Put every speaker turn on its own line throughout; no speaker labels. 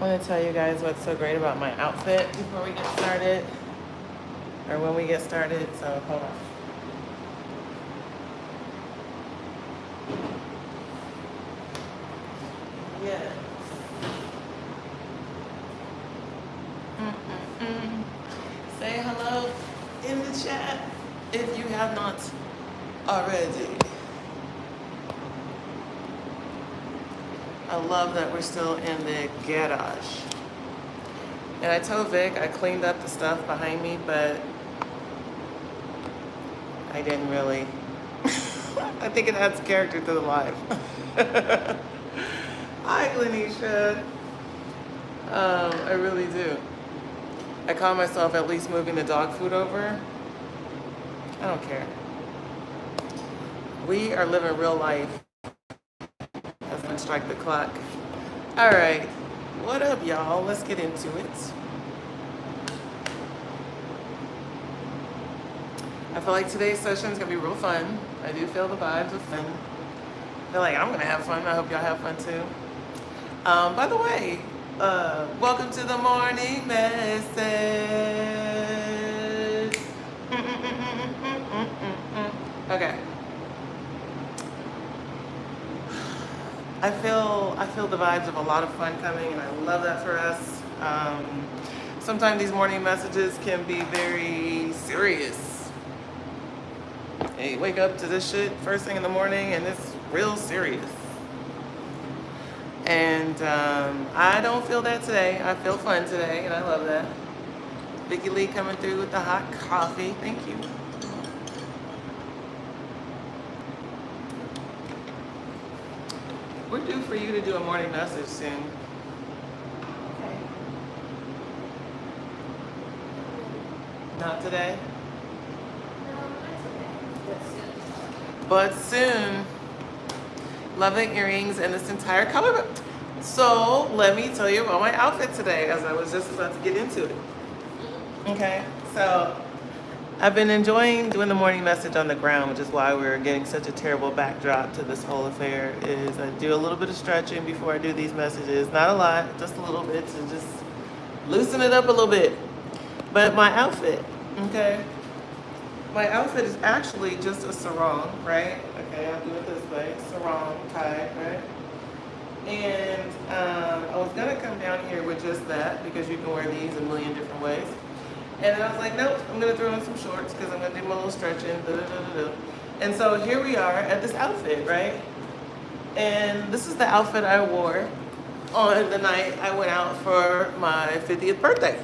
want to tell you guys what's so great about my outfit before we get started, or when we get started. So hold on. Yeah. Say hello in the chat if you have not already. I love that we're still in the garage. And I told Vic I cleaned up the stuff behind me, but I didn't really. I think it adds character to the live. Hi, Glenisha. I really do. I caught myself at least moving the dog food over. I don't care. We are living real life. As I strike the clock. All right. What up, y'all? Let's get into it. I feel like today's session is going to be real fun. I do feel the vibes of fun. I feel like I'm going to have fun. I hope y'all have fun too. By the way, welcome to the morning message. Okay. I feel the vibes of a lot of fun coming, and I love that for us. Sometimes these morning messages can be very serious. Hey, wake up to this shit first thing in the morning, and it's real serious. And I don't feel that today. I feel fun today, and I love that. Vicky Lee coming through with the hot coffee. Thank you. We're due for you to do a morning message soon.
Okay.
Not today,
No, that's okay.
but soon. Love the earrings and this entire color. So let me tell you about my outfit today, as I was just about to get into it. Okay, so I've been enjoying doing the morning message on the ground, which is why we're getting such a terrible backdrop to this whole affair. Is I do a little bit of stretching before I do these messages. Not a lot, just a little bit to just loosen it up a little bit. But my outfit, okay? My outfit is actually just a sarong, right? Okay, I'll do it this way, sarong tie, right? And I was gonna come down here with just that because you can wear these a million different ways. And then I was like, nope, I'm gonna throw in some shorts because I'm gonna do my little stretching. And so here we are at this outfit, right? And this is the outfit I wore on the night I went out for my 50th birthday.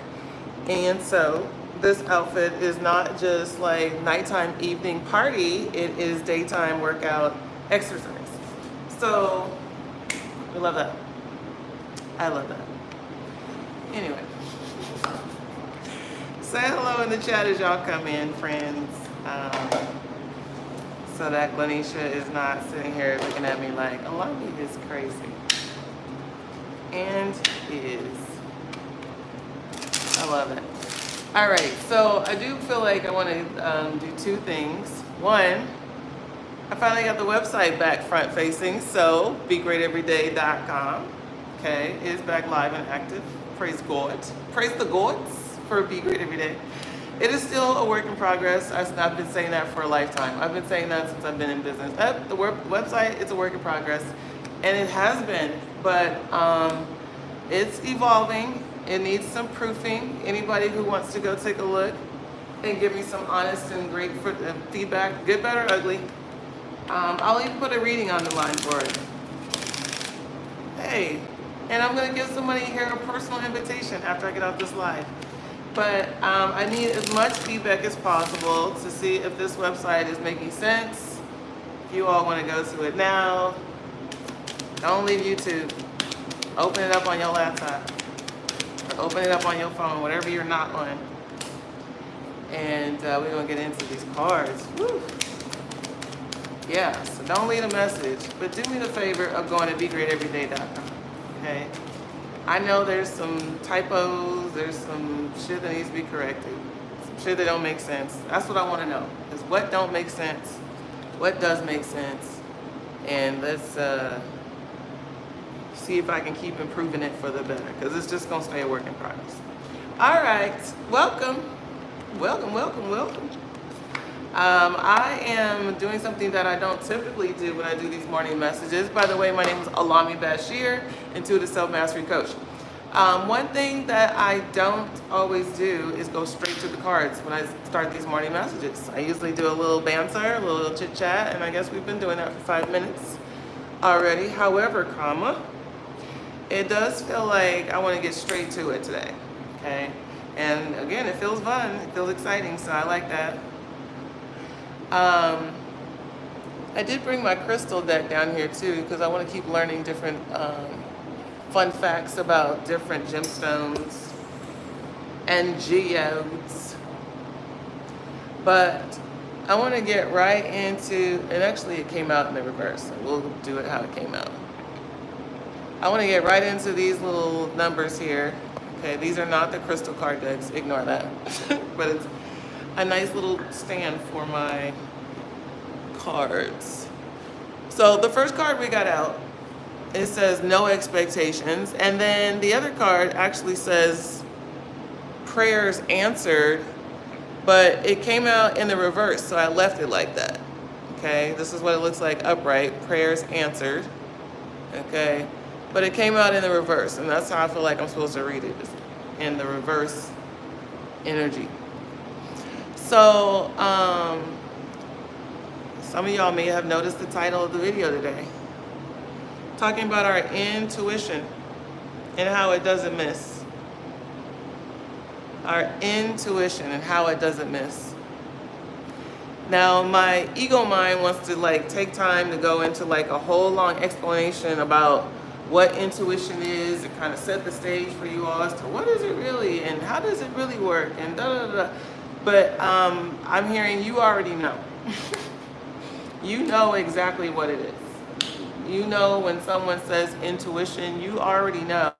And so this outfit is not just like nighttime evening party, it is daytime workout exercise. So we love that. I love that. Anyway. Say hello in the chat as y'all come in, friends. So that Glenisha is not sitting here looking at me like, Allah-mi is crazy. And is. I love it. All right, so I do feel like I want to do two things. One, I finally got the website back front facing, so begreateveryday.com, okay, is back live and active. Praise God. Praise the gods for Be Great Every Day. It is still a work in progress. I've been saying that for a lifetime. I've been saying that since I've been in business. The website, it's a work in progress, and it has been, but it's evolving. It needs some proofing. Anybody who wants to go take a look and give me some honest and great feedback, good, bad, or ugly, I'll even put a reading on the line for it. Hey, and I'm going to give somebody here a personal invitation after I get off this live. But I need as much feedback as possible to see if this website is making sense. If you all want to go to it now, don't leave YouTube. Open it up on your laptop. Or open it up on your phone, whatever you're not on. And we're going to get into these cards. Woo. Yeah, so don't leave a message. But do me the favor of going to begreateveryday.com. Okay? I know there's some typos, there's some shit that needs to be corrected. Some shit that don't make sense. That's what I want to know. Is what don't make sense? What does make sense? And let's see if I can keep improving it for the better, because it's just gonna stay a work in progress. All right, welcome. I am doing something that I don't typically do when I do these morning messages. By the way, my name is Allah-mi Basheer, Intuitive Self-Mastery Coach. One thing that I don't always do is go straight to the cards when I start these morning messages. I usually do a little banter, a little chit chat, and I guess we've been doing that for 5 minutes already. However, it does feel like I want to get straight to it today, okay? And again, it feels fun, it feels exciting, so I like that. I did bring my crystal deck down here too, because I want to keep learning different fun facts about different gemstones and geodes. But I want to get right into, and actually it came out in the reverse, so we'll do it how it came out. I want to get right into these little numbers here. Okay, these are not the crystal card decks, ignore that. But it's a nice little stand for my cards. So the first card we got out, it says no expectations, and then the other card actually says prayers answered, but it came out in the reverse, so I left it like that. Okay, this is what it looks like upright, prayers answered. Okay, but it came out in the reverse, and that's how I feel like I'm supposed to read it, in the reverse energy. So, some of y'all may have noticed the title of the video today. Talking about our intuition and how it doesn't miss. Our intuition and how it doesn't miss. Now, my ego mind wants to take time to go into a whole long explanation about what intuition is and kind of set the stage for you all as to what is it really and how does it really work and da da da. But I'm hearing you already know. You know exactly what it is. You know when someone says intuition, you already know.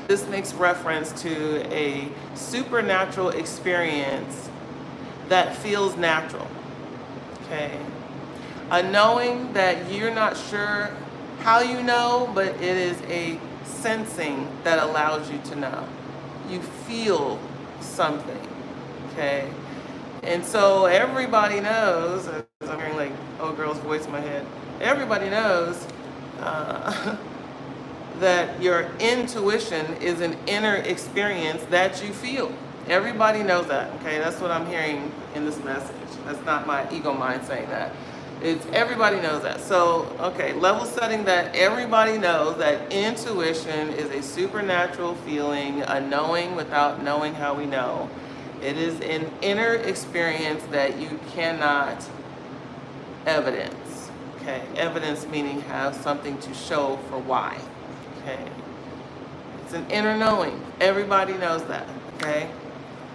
This makes reference to a supernatural experience that feels natural. Okay? A knowing that you're not sure how you know, but it is a sensing that allows you to know. You feel something. Okay, and so everybody knows, as I'm hearing old girl's voice in my head, everybody knows that your intuition is an inner experience that you feel. Everybody knows that, okay? That's what I'm hearing in this message. That's not my ego mind saying that. It's everybody knows that. So, okay, level setting that everybody knows that intuition is a supernatural feeling, a knowing without knowing how we know. It is an inner experience that you cannot evidence. Okay, evidence meaning have something to show for why. Okay, it's an inner knowing. Everybody knows that. Okay,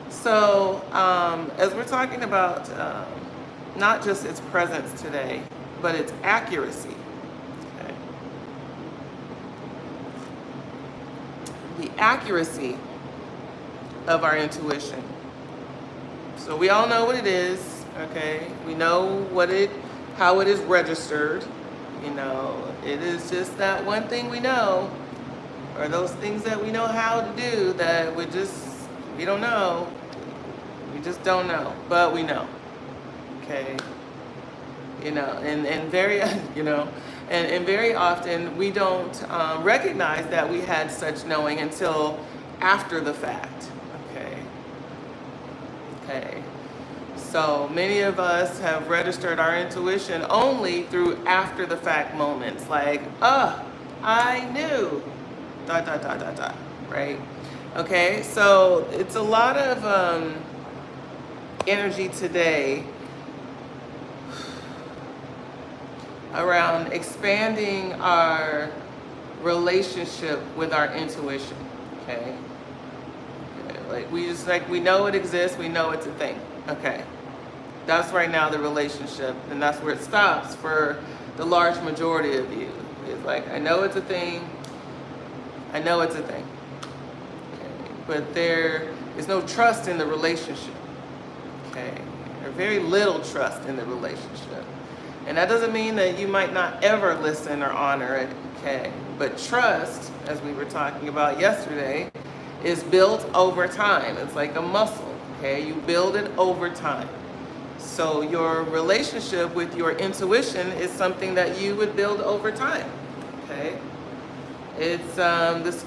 so as we're talking about not just its presence today, but its accuracy. Okay, the accuracy of our intuition. So we all know what it is, okay? We know how it is registered. You know, it is just that one thing we know, or those things that we know how to do that we don't know. We just don't know, but we know, okay? You know, and very, and very often we don't recognize that we had such knowing until after the fact. Okay, so many of us have registered our intuition only through after the fact moments, I knew, ... right? Okay, so it's a lot of energy today around expanding our relationship with our intuition, okay? We know it exists, we know it's a thing. Okay. That's right now the relationship, and that's where it stops for the large majority of you. It's I know it's a thing, I know it's a thing. Okay. But there is no trust in the relationship. Okay. There's very little trust in the relationship. And that doesn't mean that you might not ever listen or honor it. Okay, but trust, as we were talking about yesterday, is built over time. It's like a muscle, okay? You build it over time. So your relationship with your intuition is something that you would build over time, okay? It's this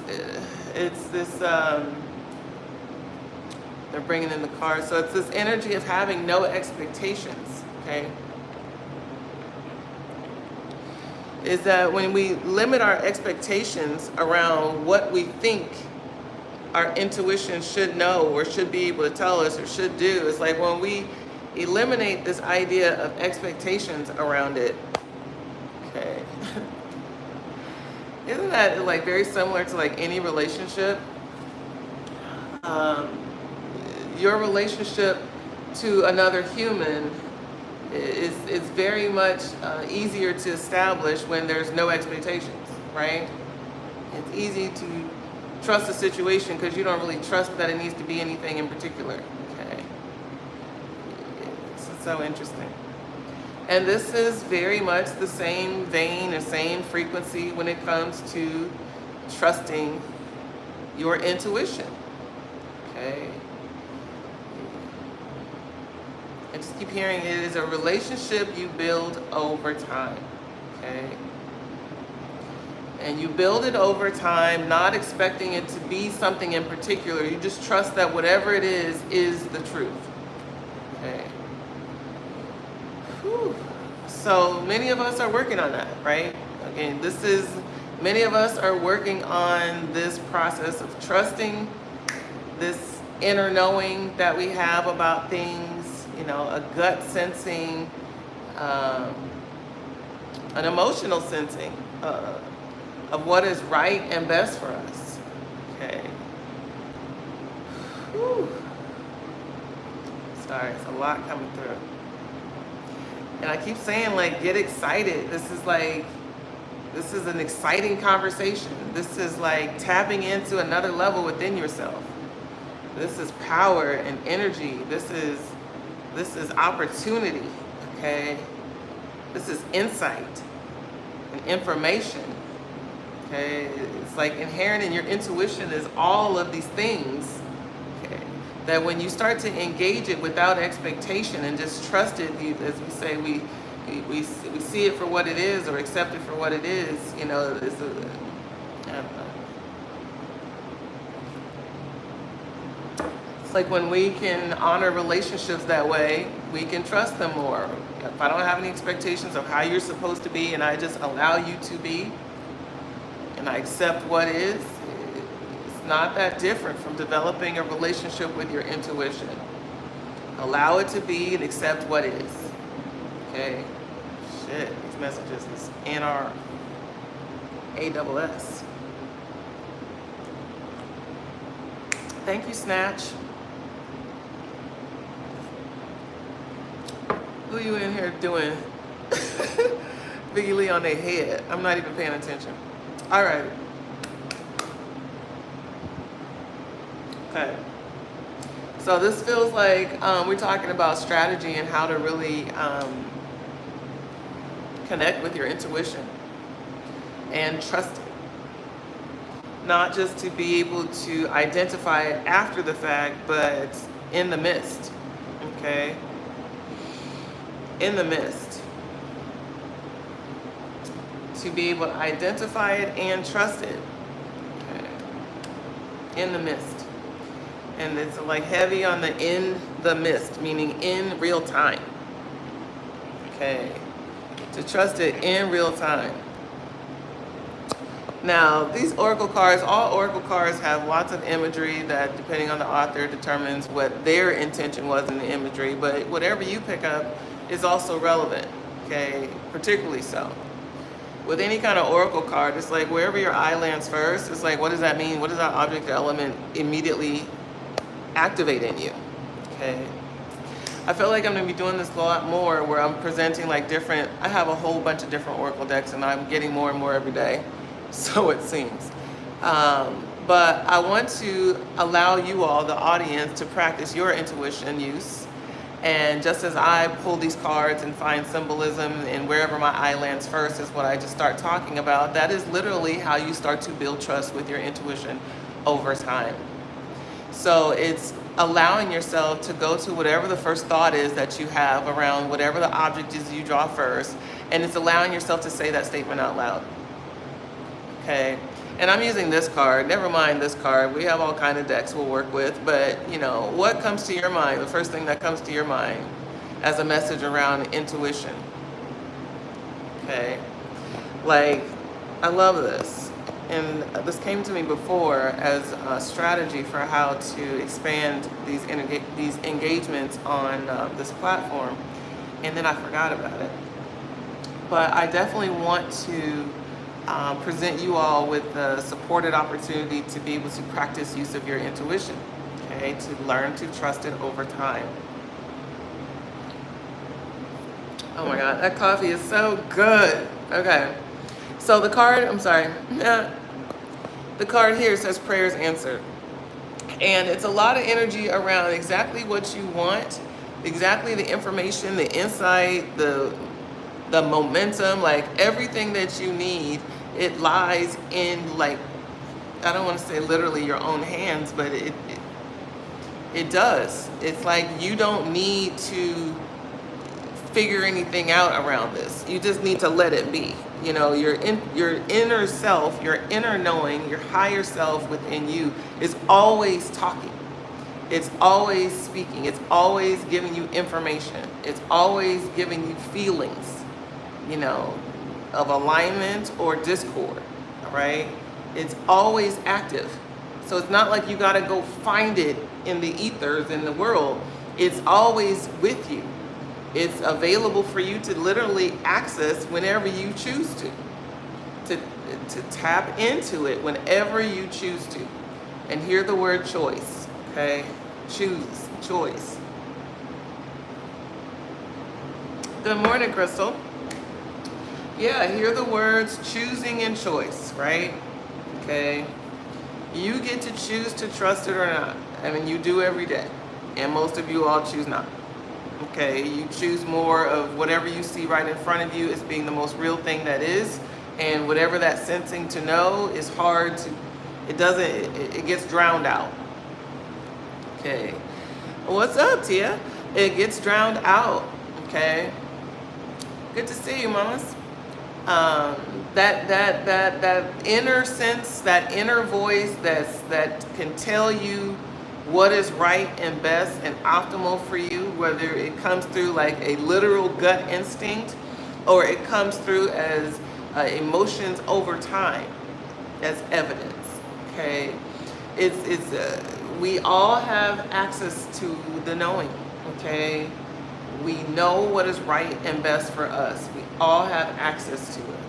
they're bringing in the car. So it's this energy of having no expectations, okay? Is that when we limit our expectations around what we think our intuition should know or should be able to tell us or should do, it's like when we eliminate this idea of expectations around it, okay? Isn't that like very similar to like any relationship? Your relationship to another human is very much easier to establish when there's no expectations, right? It's easy to trust a situation because you don't really trust that it needs to be anything in particular, okay? This is so interesting. And this is very much the same vein, the same frequency when it comes to trusting your intuition, okay? I just keep hearing it is a relationship you build over time, okay? And you build it over time, not expecting it to be something in particular. You just trust that whatever it is the truth, okay? Whew. So many of us are working on that, right? Again, many of us are working on this process of trusting this inner knowing that we have about things, you know, a gut sensing, an emotional sensing of what is right and best for us, okay? Whew. Sorry, it's a lot coming through. And I keep saying, like, get excited. This is an exciting conversation. This is like tapping into another level within yourself. This is power and energy. This is opportunity, okay? This is insight and information, okay? It's like inherent in your intuition is all of these things, okay? That when you start to engage it without expectation and just trust it, as we say, we see it for what it is or accept it for what it is, you know, I don't know. It's like when we can honor relationships that way, we can trust them more. If I don't have any expectations of how you're supposed to be and I just allow you to be, and I accept what is, it's not that different from developing a relationship with your intuition. Allow it to be and accept what is. Okay? Shit, these messages is NRASS. Thank you, Snatch. Who you in here doing Biggie Lee on their head? I'm not even paying attention. All right. Okay. So this feels like we're talking about strategy and how to really connect with your intuition and trust it. Not just to be able to identify it after the fact, but in the midst, okay? In the midst. To be able to identify it and trust it, okay? In the midst. And it's like heavy on the in the midst, meaning in real time, okay? To trust it in real time. Now, these oracle cards, all oracle cards have lots of imagery that, depending on the author, determines what their intention was in the imagery, but whatever you pick up is also relevant, okay? Particularly so. With any kind of oracle card, it's like wherever your eye lands first, it's like, what does that mean? What does that object or element immediately activate in you, okay? I feel like I'm gonna be doing this a lot more where I'm presenting like different, I have a whole bunch of different oracle decks and I'm getting more and more every day. So it seems. But I want to allow you all, the audience, to practice your intuition use And just as I pull these cards and find symbolism, and wherever my eye lands first is what I just start talking about, that is literally how you start to build trust with your intuition over time. So it's allowing yourself to go to whatever the first thought is that you have around whatever the object is you draw first, and it's allowing yourself to say that statement out loud. Okay? And I'm using this card. Never mind this card. We have all kind of decks we'll work with, but you know, what comes to your mind? The first thing that comes to your mind as a message around intuition. Okay? Like, I love this. And this came to me before as a strategy for how to expand these engagements on this platform, and then I forgot about it. But I definitely want to present you all with the supported opportunity to be able to practice use of your intuition, okay, to learn to trust it over time. Oh my God, that coffee is so good. Okay, so the card, I'm sorry, the card here says prayers answered. And it's a lot of energy around exactly what you want, exactly the information, the insight, the momentum, like everything that you need. It lies in, like, I don't want to say literally your own hands, but it does. It's like you don't need to figure anything out around this. You just need to let it be. You know, your inner self, your inner knowing, your higher self within you is always talking. It's always speaking. It's always giving you information. It's always giving you feelings, you know, of alignment or discord, right? It's always active. So it's not like you got to go find it in the ethers in the world. It's always with you. It's available for you to literally access whenever you choose to tap into it whenever you choose to. And hear the word choice, okay? Choose, choice. Good morning, Crystal. Yeah, hear the words choosing and choice, right? Okay. You get to choose to trust it or not. I mean, you do every day. And most of you all choose not. Okay, you choose more of whatever you see right in front of you as being the most real thing that is, and whatever that sensing to know is hard to, it gets drowned out. Okay, what's up, Tia? It gets drowned out. Okay, good to see you, mamas. That inner sense, that inner voice that can tell you what is right and best and optimal for you, whether it comes through like a literal gut instinct or it comes through as emotions over time as evidence. Okay, we all have access to the knowing. Okay, we know what is right and best for us. We all have access to it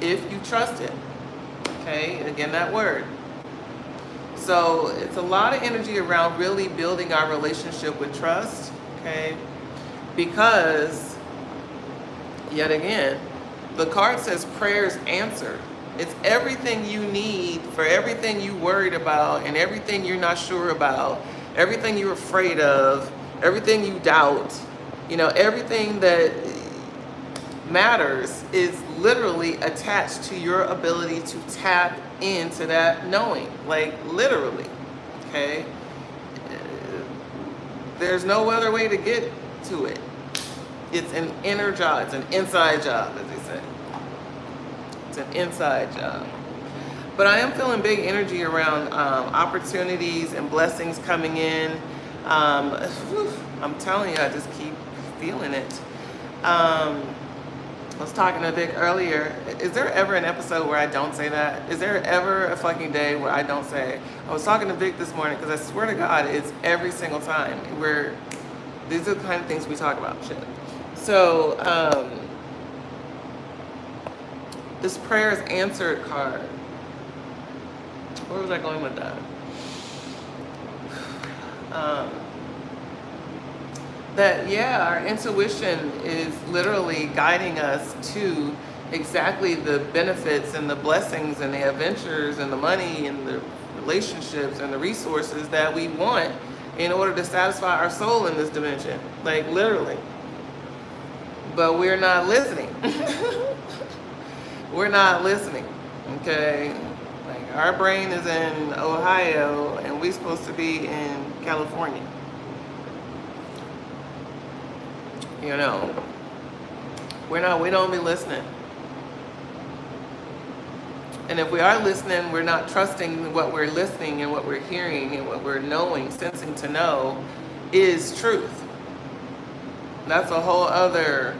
if you trust it. Okay, again, that word. So it's a lot of energy around really building our relationship with trust, okay? Because, yet again, the card says prayers answered. It's everything you need for everything you worried about and everything you're not sure about, everything you're afraid of, everything you doubt, you know, everything that matters is literally attached to your ability to tap into that knowing, like literally, okay? There's no other way to get to it. It's an inner job, it's an inside job, as they say. It's an inside job. But I am feeling big energy around opportunities and blessings coming in. I'm telling you, I just keep feeling it. I was talking to Vic earlier. Is there ever an episode where I don't say that? Is there ever a fucking day where I don't say it? I was talking to Vic this morning because I swear to God, it's every single time. These are the kind of things we talk about, shit. So, this prayer is answered card. Where was I going with that? Our intuition is literally guiding us to exactly the benefits and the blessings and the adventures and the money and the relationships and the resources that we want in order to satisfy our soul in this dimension, like literally. But we're not listening. We're not listening, okay? Like our brain is in Ohio and we're supposed to be in California. You know, we don't be listening. And if we are listening, we're not trusting what we're listening and what we're hearing and what we're knowing, sensing to know is truth. That's a whole other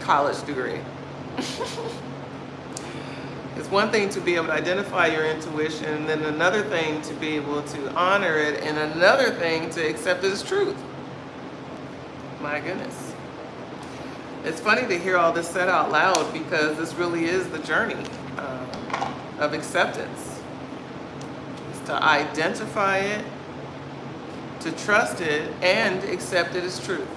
college degree. It's one thing to be able to identify your intuition, and then another thing to be able to honor it, and another thing to accept it as truth. My goodness. It's funny to hear all this said out loud because this really is the journey of acceptance. It's to identify it, to trust it, and accept it as truth.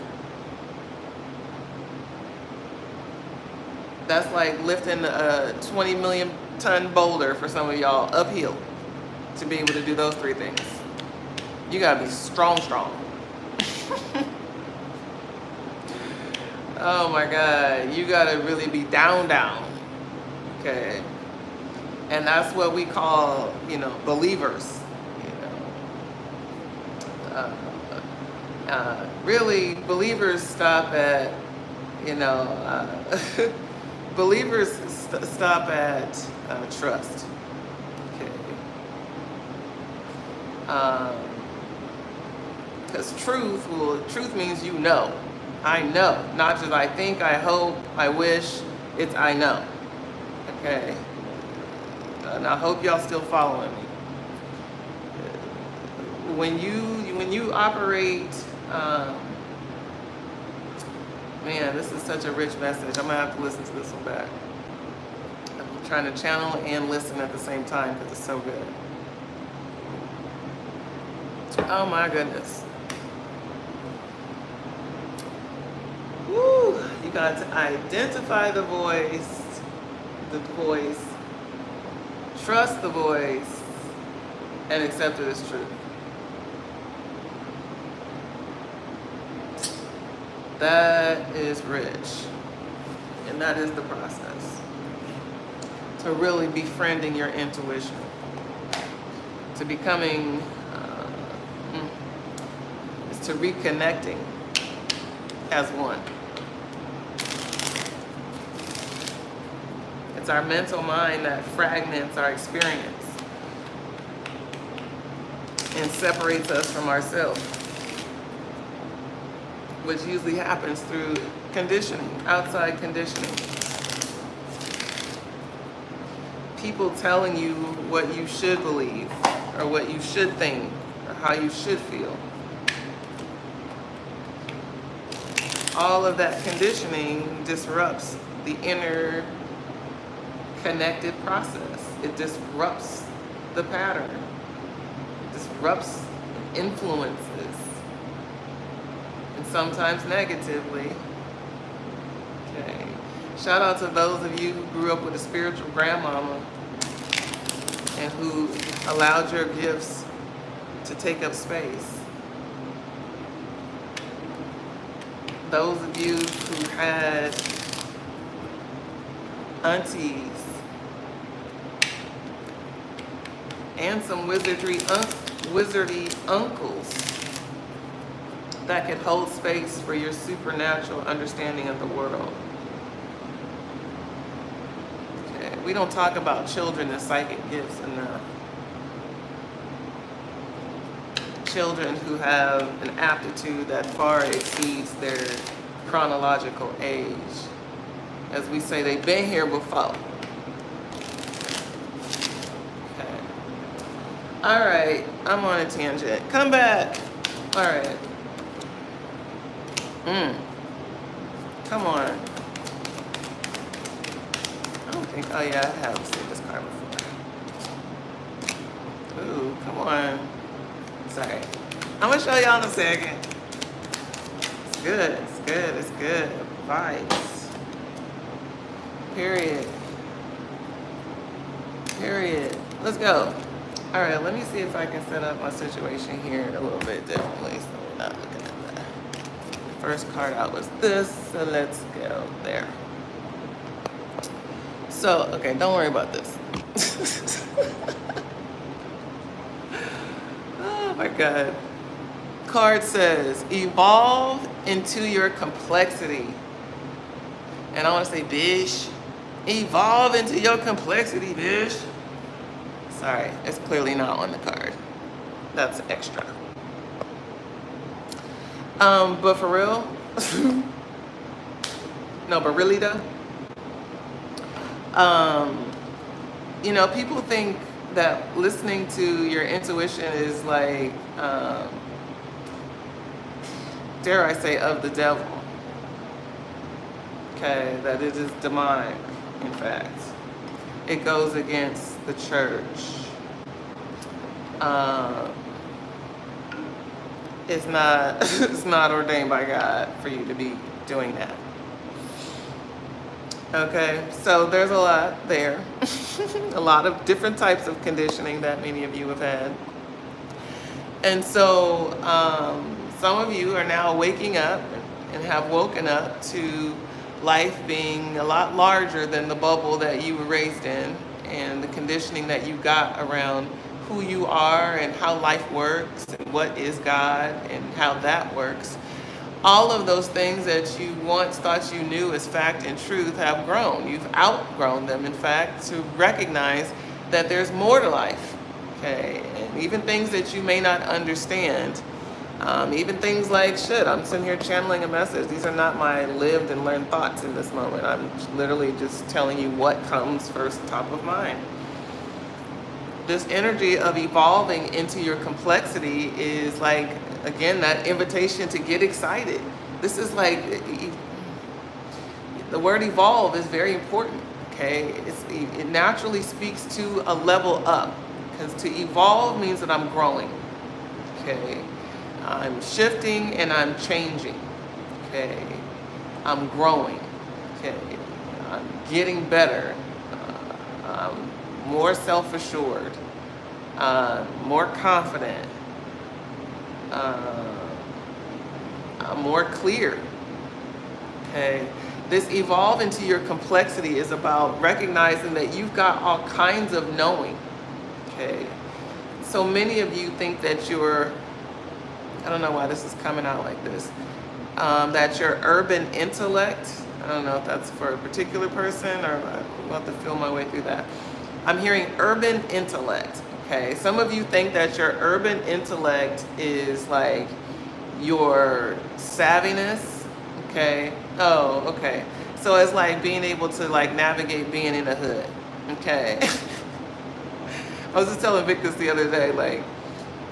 That's like lifting a 20 million ton boulder for some of y'all uphill to be able to do those three things. You gotta be strong. Oh my God, you gotta really be down, okay? And that's what we call, believers, really, believers stop at, believers stop at trust, okay? Because truth means you know. I know, not just I think, I hope, I wish, it's I know, okay? And I hope y'all still following me. When you operate, man, this is such a rich message. I'm gonna have to listen to this one back. I'm trying to channel and listen at the same time because it's so good. Oh my goodness. Woo, you got to identify the voice, trust the voice, and accept it as truth. That is rich, and that is the process. To really befriending your intuition, to becoming, is to reconnecting as one. It's our mental mind that fragments our experience and separates us from ourselves, which usually happens through conditioning, outside conditioning. People telling you what you should believe, or what you should think, or how you should feel. All of that conditioning disrupts the inner connected process. It disrupts the pattern, disrupts, influences, and sometimes negatively. Okay. Shout out to those of you who grew up with a spiritual grandmama and who allowed your gifts to take up space. Those of you who had aunties and some wizardy uncles that could hold space for your supernatural understanding of the world. Okay, we don't talk about children and psychic gifts enough. Children who have an aptitude that far exceeds their chronological age. As we say, they've been here before. Okay. All right, I'm on a tangent. Come back. All right. Come on. I don't think, oh yeah, I have seen this card before. Ooh, come on. Sorry. I'm gonna show y'all in a second. It's good, it's good, it's good. Vibes. Period. Let's go. All right, let me see if I can set up my situation here a little bit differently so we're not looking at that. The first card out was this, so let's go there. So, okay, don't worry about this. Oh my God. Card says, evolve into your complexity. And I want to say, bish, evolve into your complexity, bish. Sorry, it's clearly not on the card. That's extra. But for real, no, but really though, you know, people think that listening to your intuition is like, dare I say, of the devil. Okay, that it is demonic, in fact. It goes against the church. It's not it's not ordained by God for you to be doing that. Okay, so there's a lot there. A lot of different types of conditioning that many of you have had. And so some of you are now waking up and have woken up to life being a lot larger than the bubble that you were raised in and the conditioning that you got around who you are and how life works and what is God and how that works. All of those things that you once thought you knew as fact and truth have grown. You've outgrown them, in fact, to recognize that there's more to life, okay? And even things that you may not understand, even things like, shit, I'm sitting here channeling a message. These are not my lived and learned thoughts in this moment. I'm literally just telling you what comes first top of mind. This energy of evolving into your complexity is like, again, that invitation to get excited. This is like, the word evolve is very important, okay? It naturally speaks to a level up, because to evolve means that I'm growing, okay? I'm shifting and I'm changing, okay? I'm growing, okay? I'm getting better. I'm more self-assured, more confident, more clear, okay? This evolve into your complexity is about recognizing that you've got all kinds of knowing, okay? So many of you think that you're, I don't know why this is coming out like this, that your urban intellect, I don't know if that's for a particular person or I'll have to feel my way through that. I'm hearing urban intellect, okay? Some of you think that your urban intellect is like your savviness, okay? Oh, okay. So it's like being able to like navigate being in a hood, okay? I was just telling Vic this the other day, like,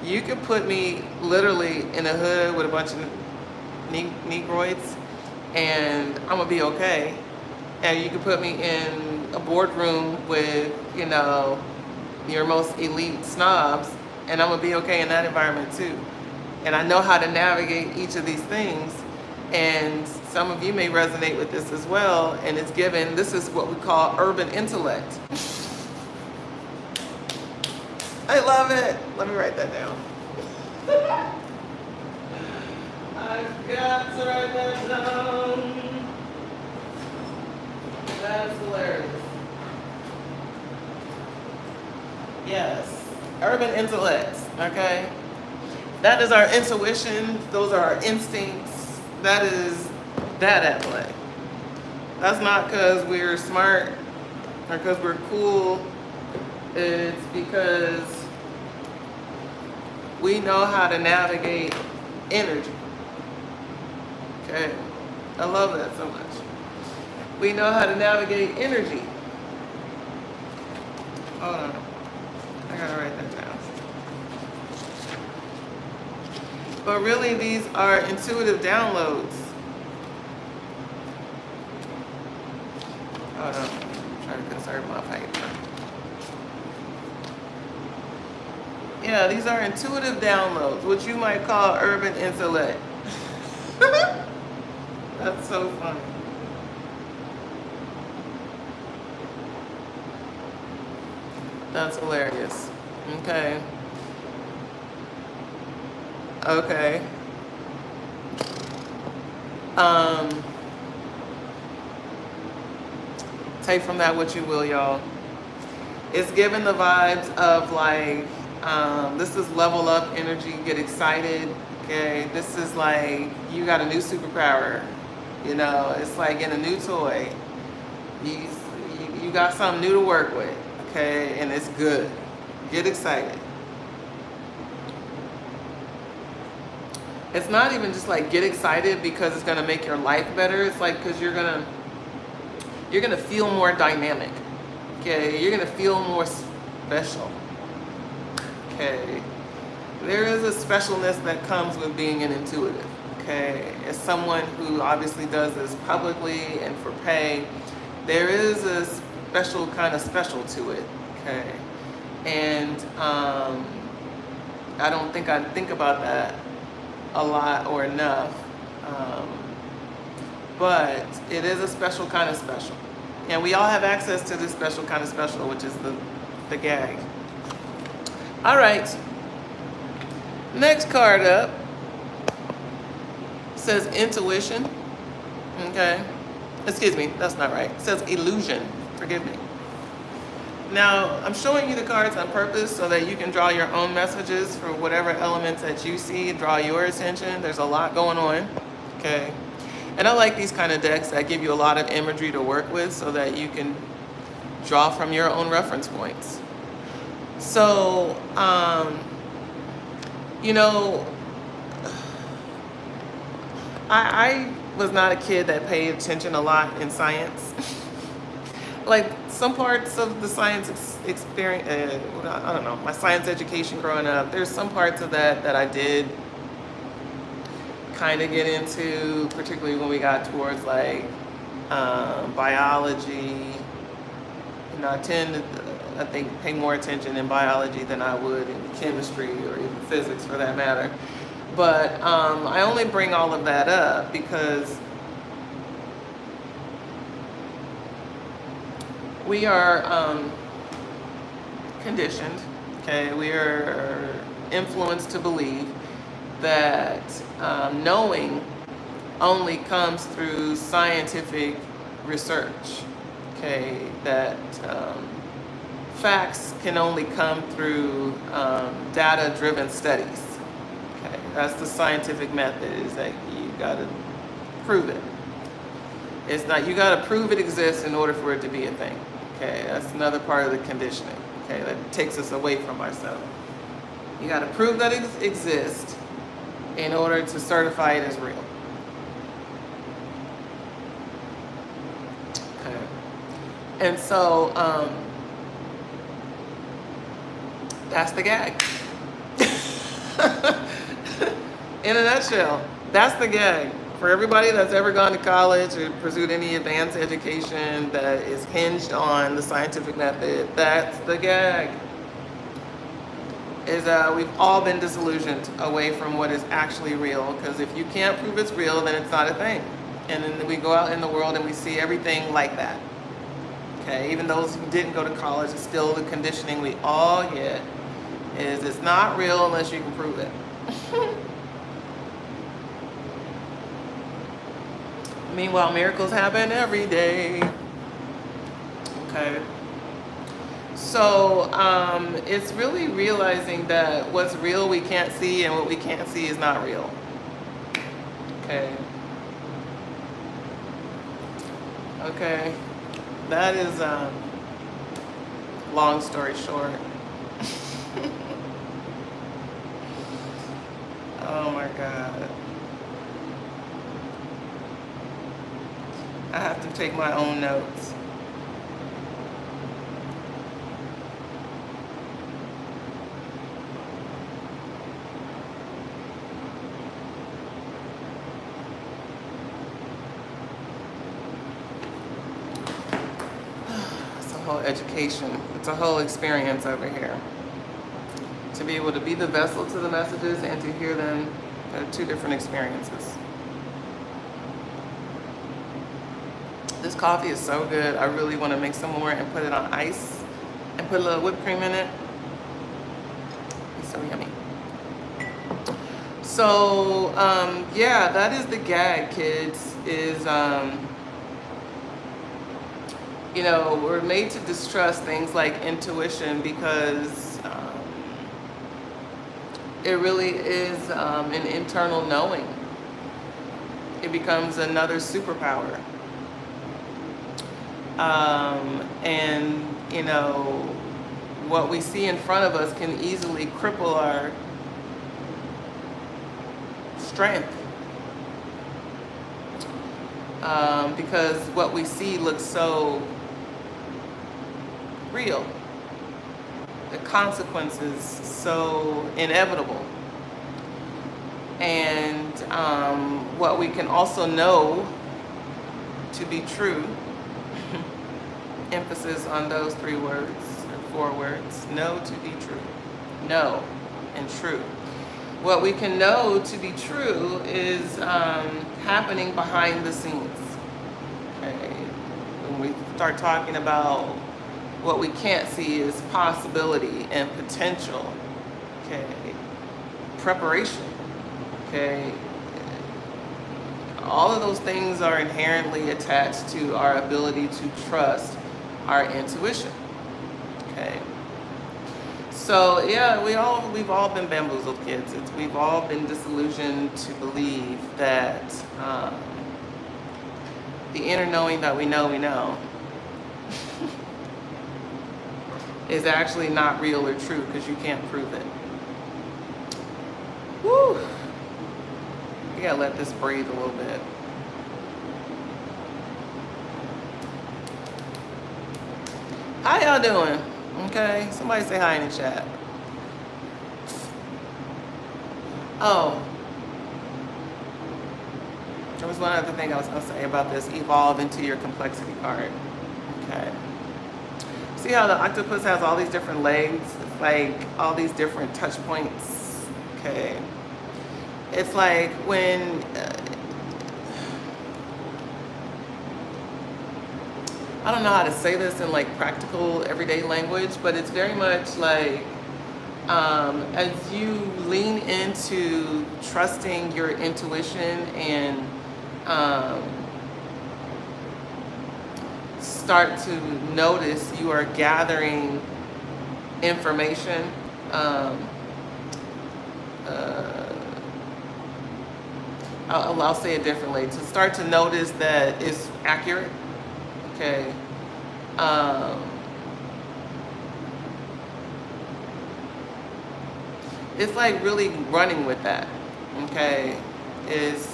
you could put me literally in a hood with a bunch of Negroids and I'm gonna be okay. And you could put me in a boardroom with, you know, your most elite snobs and I'm gonna be okay in that environment too. And I know how to navigate each of these things. And some of you may resonate with this as well. And it's given, this is what we call urban intellect. I love it. Let me write that down. I've got to write that down. That's hilarious. Yes, urban intellects, okay? That is our intuition. Those are our instincts. That is that at play. That's not because we're smart or because we're cool. It's because we know how to navigate energy. Okay? I love that so much. We know how to navigate energy. Hold on. I gotta write that down. But really, these are intuitive downloads. Hold on. I'm trying to conserve my paper. Yeah, these are intuitive downloads, which you might call urban intellect. That's so funny. That's hilarious. Okay. Okay. Um, take from that what you will, y'all. It's giving the vibes of like, this is level up energy, get excited. Okay. This is like, you got a new superpower. You know, it's like in a new toy. You got something new to work with. Okay. And it's good. Get excited. It's not even just like get excited because it's gonna make your life better. It's like because you're gonna feel more dynamic. Okay, you're gonna feel more special. Okay, there is a specialness that comes with being an intuitive. Okay, as someone who obviously does this publicly and for pay, there is a special kind of special to it. Okay, and I don't think I think about that a lot or enough, but it is a special kind of special, and we all have access to this special kind of special, which is the gag. All right, next card up says intuition. Okay, excuse me, that's not right. It says illusion. Forgive me. Now, I'm showing you the cards on purpose so that you can draw your own messages for whatever elements that you see, draw your attention. There's a lot going on, okay? And I like these kind of decks that give you a lot of imagery to work with so that you can draw from your own reference points. So, you know, I was not a kid that paid attention a lot in science. Like some parts of the science experience, I don't know, my science education growing up, there's some parts of that I did kind of get into, particularly when we got towards like biology. You know, I tend to, I think, pay more attention in biology than I would in chemistry or even physics for that matter. But I only bring all of that up because we are conditioned, okay? We are influenced to believe that knowing only comes through scientific research, okay? That facts can only come through data-driven studies, okay? That's the scientific method, is that you gotta prove it. It's not, you gotta prove it exists in order for it to be a thing. Okay, that's another part of the conditioning, okay, that takes us away from ourselves. You got to prove that it exists in order to certify it as real. Okay, and so that's the gag. In a nutshell, that's the gag. For everybody that's ever gone to college or pursued any advanced education that is hinged on the scientific method, that's the gag. Is we've all been disillusioned away from what is actually real, because if you can't prove it's real, then it's not a thing. And then we go out in the world and we see everything like that. Okay, even those who didn't go to college, it's still the conditioning we all get, is it's not real unless you can prove it. Meanwhile, miracles happen every day. Okay. So it's really realizing that what's real we can't see, and what we can't see is not real. Okay. Okay. That is long story short. Oh my God. I have to take my own notes. It's a whole education. It's a whole experience over here. To be able to be the vessel to the messages and to hear them are two different experiences. This coffee is so good. I really want to make some more and put it on ice and put a little whipped cream in it. So, yeah, that is the gag, kids, is, you know, we're made to distrust things like intuition because it really is an internal knowing. It becomes another superpower. And, you know, what we see in front of us can easily cripple our strength. Because what we see looks so real. The consequences so inevitable. And what we can also know to be true, emphasis on those 3 words or 4 words, know to be true. Know and true. What we can know to be true is happening behind the scenes. Okay? When we start talking about what we can't see is possibility and potential. Okay? Preparation. Okay? All of those things are inherently attached to our ability to trust our intuition. Okay? So yeah, we've all been bamboozled, kids. We've all been disillusioned to believe that the inner knowing that we know is actually not real or true because you can't prove it. Woo! You gotta let this breathe a little bit. How y'all doing? Okay, somebody say hi in the chat. Oh, there was one other thing I was going to say about this evolve into your complexity card. Okay. See how the octopus has all these different legs? It's like all these different touch points. Okay. It's like when I don't know how to say this in like practical everyday language, but it's very much like as you lean into trusting your intuition and start to notice you are gathering information. I'll say it differently. To start to notice that it's accurate. Okay. It's like really running with that. Okay. Is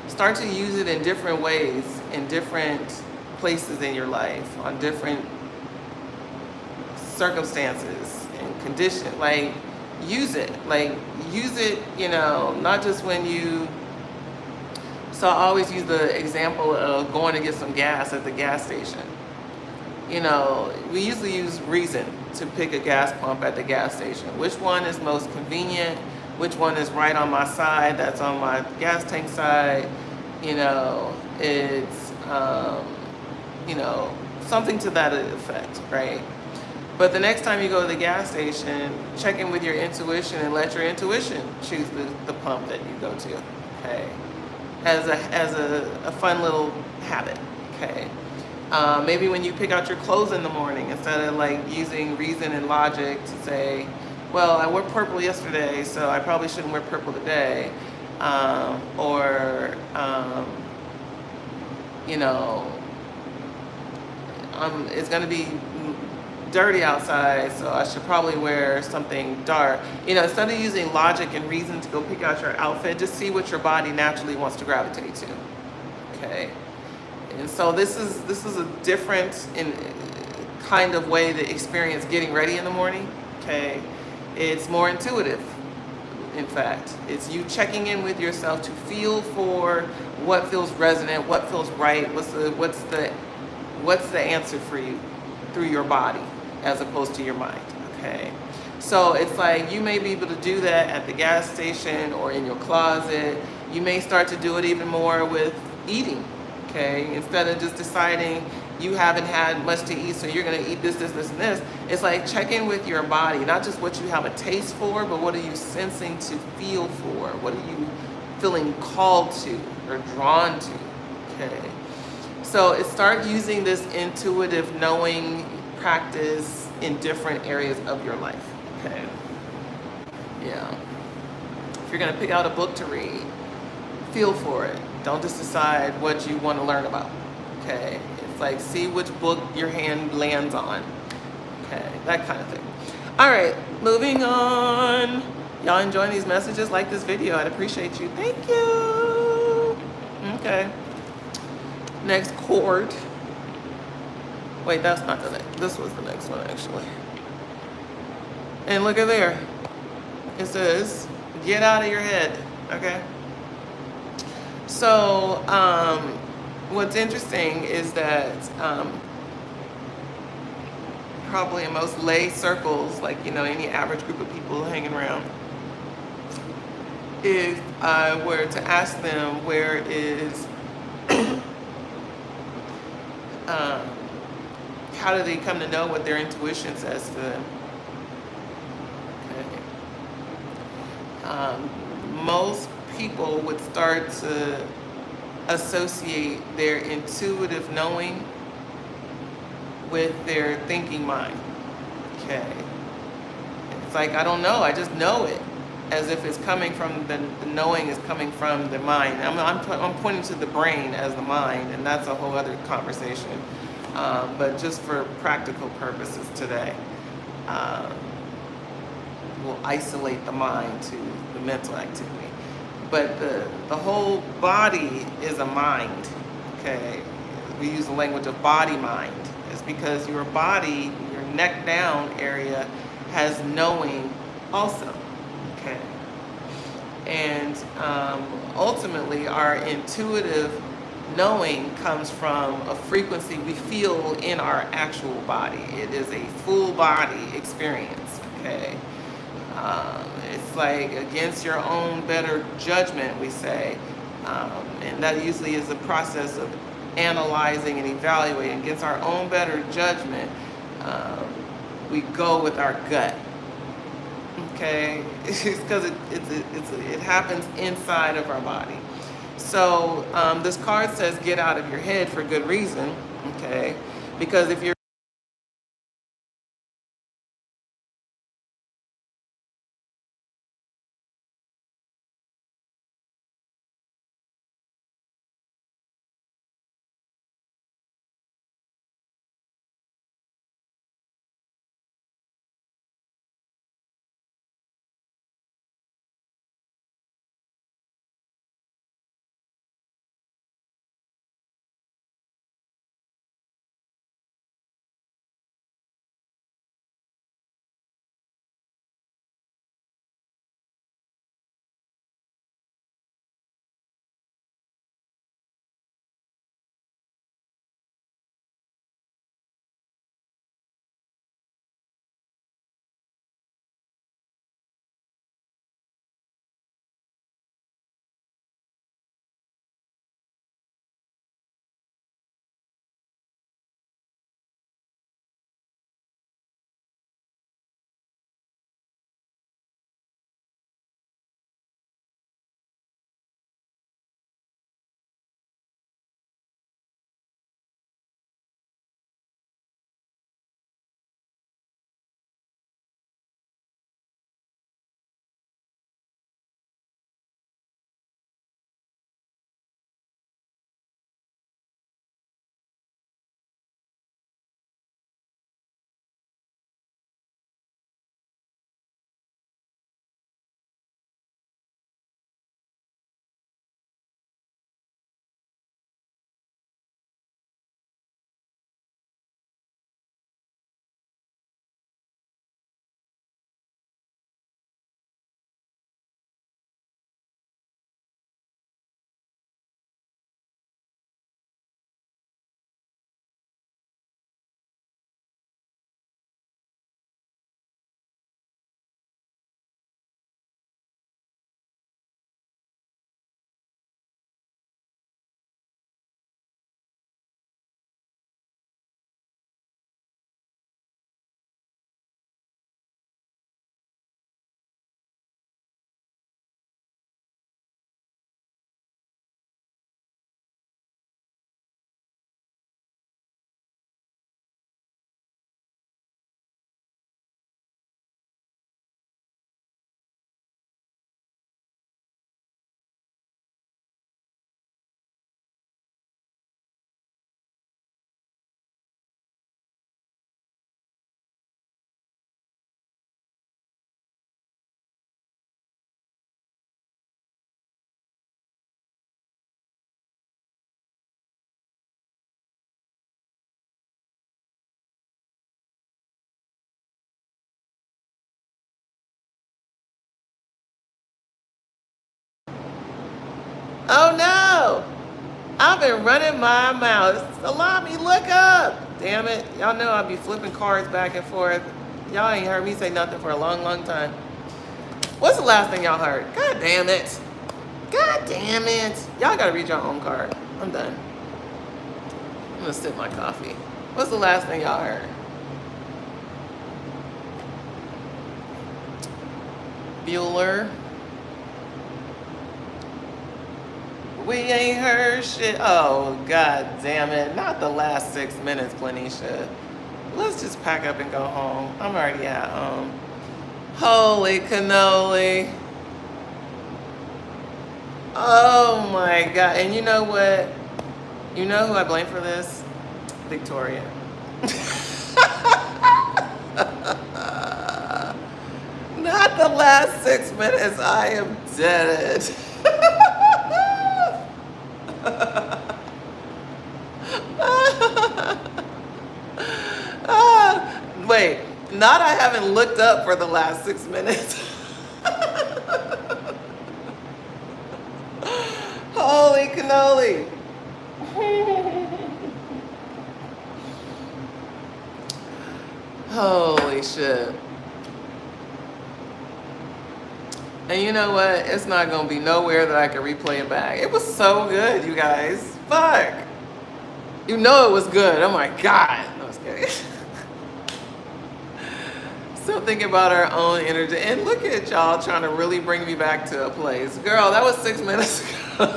start to use it in different ways, in different places in your life, on different circumstances and conditions. Like use it. You know, not just when you. So I always use the example of going to get some gas at the gas station. You know, we usually use reason to pick a gas pump at the gas station. Which one is most convenient? Which one is right on my side? That's on my gas tank side. You know, it's, you know, something to that effect, right? But the next time you go to the gas station, check in with your intuition and let your intuition choose the pump that you go to, okay? As a fun little habit, okay? Maybe when you pick out your clothes in the morning, instead of like using reason and logic to say, well, I wore purple yesterday, so I probably shouldn't wear purple today. You know, it's gonna be dirty outside, so I should probably wear something dark. You know, instead of using logic and reason to go pick out your outfit, just see what your body naturally wants to gravitate to. Okay. And so this is a different kind of way to experience getting ready in the morning. Okay. It's more intuitive. In fact, it's you checking in with yourself to feel for what feels resonant, what feels right, what's the answer for you through your body as opposed to your mind. Okay. So it's like you may be able to do that at the gas station or in your closet. You may start to do it even more with eating. Okay. Instead of just deciding, you haven't had much to eat, so you're gonna eat this, this, this, and this. It's like check in with your body, not just what you have a taste for, but what are you sensing to feel for? What are you feeling called to or drawn to? Okay. So start using this intuitive knowing practice in different areas of your life. Okay. Yeah. If you're gonna pick out a book to read, feel for it. Don't just decide what you want to learn about. Okay. It's like see which book your hand lands on. Okay. That kind of thing. All right. Moving on. Y'all enjoying these messages? Like this video. I'd appreciate you. Thank you. Okay. Next chord. Wait, that's not the next. This was the next one actually. And look at there. It says, get out of your head. Okay. So, what's interesting is that probably in most lay circles, like, you know, any average group of people hanging around, if I were to ask them where is, how do they come to know what their intuition says to them? Okay. Most people would start to associate their intuitive knowing with their thinking mind. Okay. It's like, I don't know, I just know it. As if it's coming from, the knowing is coming from the mind. I'm pointing to the brain as the mind, and that's a whole other conversation. But just for practical purposes today, we'll isolate the mind to the mental activity. But the whole body is a mind, okay? We use the language of body mind. It's because your body, your neck down area, has knowing also, okay? And ultimately, our intuitive knowing comes from a frequency we feel in our actual body. It is a full body experience, okay? It's like against your own better judgment, we say. And that usually is the process of analyzing and evaluating. Against our own better judgment, we go with our gut. Okay? It's because it happens inside of our body. So this card says get out of your head for good reason. Okay? Because if you're Oh no! I've been running my mouth. Allah-mi, look up! Damn it. Y'all know I'll be flipping cards back and forth. Y'all ain't heard me say nothing for a long, long time. What's the last thing y'all heard? God damn it. God damn it. Y'all gotta read your own card. I'm done. I'm gonna sip my coffee. What's the last thing y'all heard? Bueller. We ain't heard shit. Oh, god damn it. Not the last 6 minutes, Planisha. Let's just pack up and go home. I'm already at home. Holy cannoli. Oh my god. And you know what? You know who I blame for this? Victoria. Not the last 6 minutes. I am dead. Wait, not I haven't looked up for the last 6 minutes. Holy cannoli. Holy shit. And you know what? It's not gonna be nowhere that I can replay it back. It was so good, you guys. Fuck. You know it was good. Oh my god. No, I was kidding. Still thinking about our own energy. And look at y'all trying to really bring me back to a place. Girl, that was 6 minutes ago.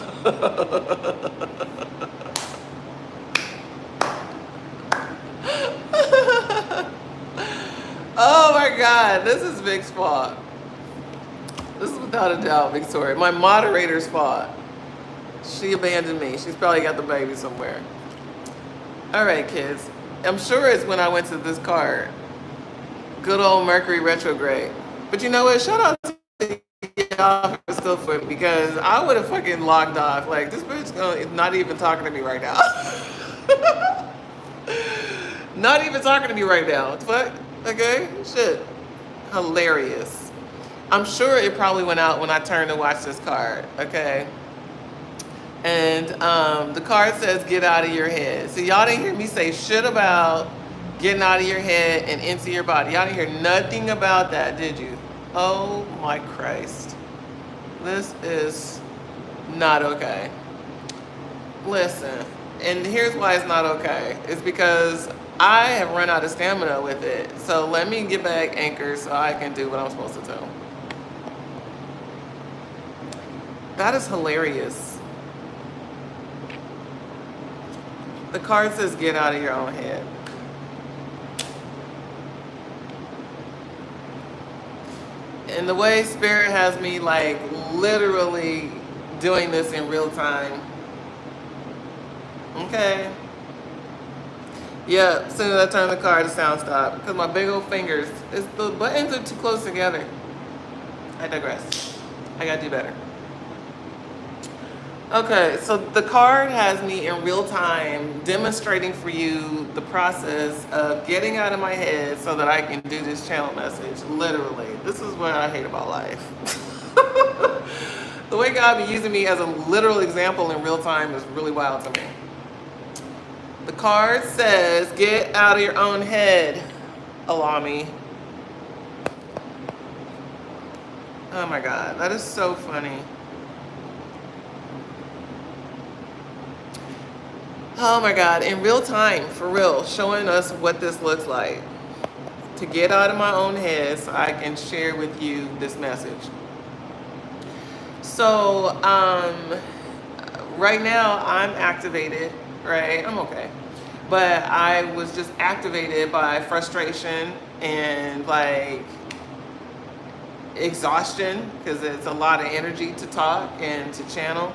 Oh my god, this is Vic's fault. This is without a doubt Victoria. My moderator's fault. She abandoned me. She's probably got the baby somewhere. All right, kids. I'm sure it's when I went to this card. Good old Mercury retrograde. But you know what? Shout out to y'all for still foot because I would have fucking logged off. Like, this bitch is not even talking to me right now. Not even talking to me right now. What the fuck? Okay? Shit. Hilarious. I'm sure it probably went out when I turned to watch this card. Okay? And the card says, get out of your head. So y'all didn't hear me say shit about getting out of your head and into your body. Y'all didn't hear nothing about that, did you? Oh my Christ. This is not okay. Listen, and here's why it's not okay. It's because I have run out of stamina with it. So let me get back anchored so I can do what I'm supposed to do. That is hilarious. The card says get out of your own head. And the way Spirit has me like literally doing this in real time. Okay. Yeah, as soon as I turn the card, the sound stopped. Because my big old fingers, the buttons are too close together. I digress. I gotta do better. Okay, so the card has me in real time demonstrating for you the process of getting out of my head so that I can do this channel message. Literally. This is what I hate about life. The way God be using me as a literal example in real time is really wild to me. The card says, get out of your own head, Allah-mi. Oh my God, that is so funny. Oh my God, in real time, for real, showing us what this looks like. To get out of my own head so I can share with you this message. So, right now I'm activated, right? I'm okay. But I was just activated by frustration and like exhaustion because it's a lot of energy to talk and to channel.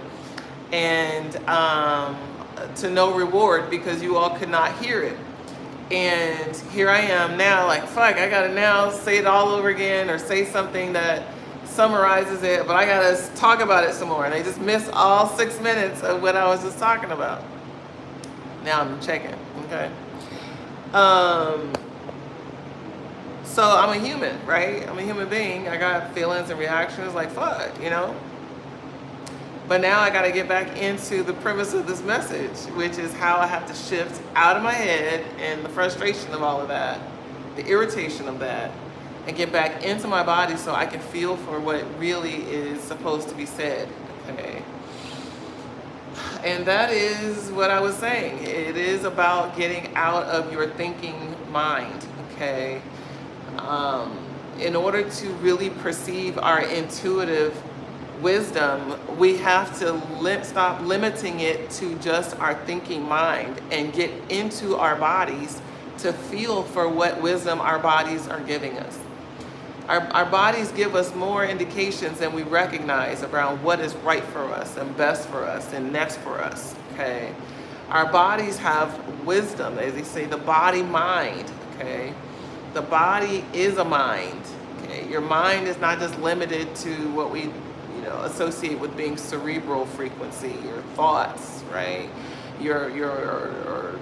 And to no reward because you all could not hear it. And here I am now like, fuck, I gotta now say it all over again or say something that summarizes it, but I gotta talk about it some more. And I just missed all 6 minutes of what I was just talking about. Now I'm checking, okay? So I'm a human, right? I'm a human being. I got feelings and reactions like, fuck, you know? But now I got to get back into the premise of this message, which is how I have to shift out of my head and the frustration of all of that, the irritation of that, and get back into my body so I can feel for what really is supposed to be said. Okay. And that is what I was saying. It is about getting out of your thinking mind. Okay. In order to really perceive our intuitive wisdom, we have to stop limiting it to just our thinking mind and get into our bodies to feel for what wisdom our bodies are giving us. Our bodies give us more indications than we recognize around what is right for us and best for us and next for us. Okay, our bodies have wisdom, as they say, the body mind. Okay, the body is a mind. Okay, your mind is not just limited to what we associate with being cerebral frequency, your thoughts, right? Your or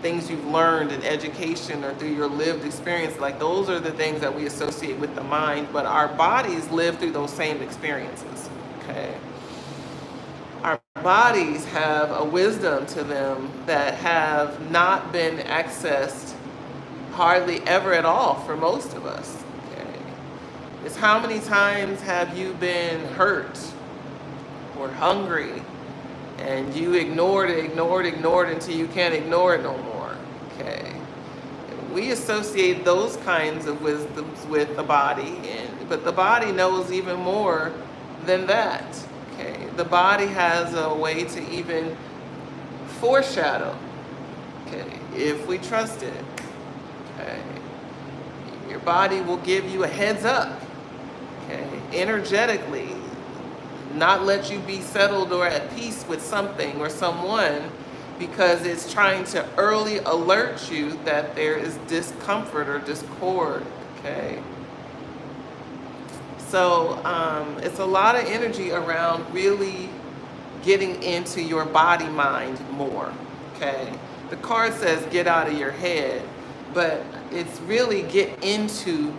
things you've learned in education or through your lived experience. Like, those are the things that we associate with the mind, but our bodies live through those same experiences. Okay, our bodies have a wisdom to them that have not been accessed hardly ever at all for most of us. It's how many times have you been hurt or hungry and you ignored it until you can't ignore it no more. Okay. We associate those kinds of wisdoms with the body, but the body knows even more than that. Okay. The body has a way to even foreshadow. Okay. If we trust it. Okay. Your body will give you a heads up. Okay, energetically, not let you be settled or at peace with something or someone, because it's trying to early alert you that there is discomfort or discord. Okay, so it's a lot of energy around really getting into your body mind more. Okay, the card says get out of your head, but it's really get into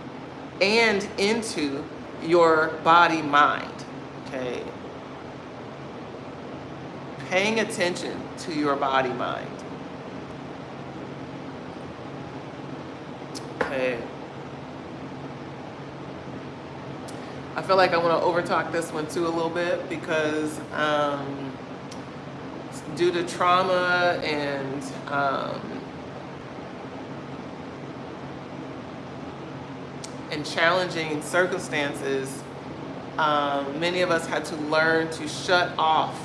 your body mind. Okay, paying attention to your body mind. Okay, I feel like I want to overtalk this one too a little bit, because due to trauma and challenging circumstances, many of us had to learn to shut off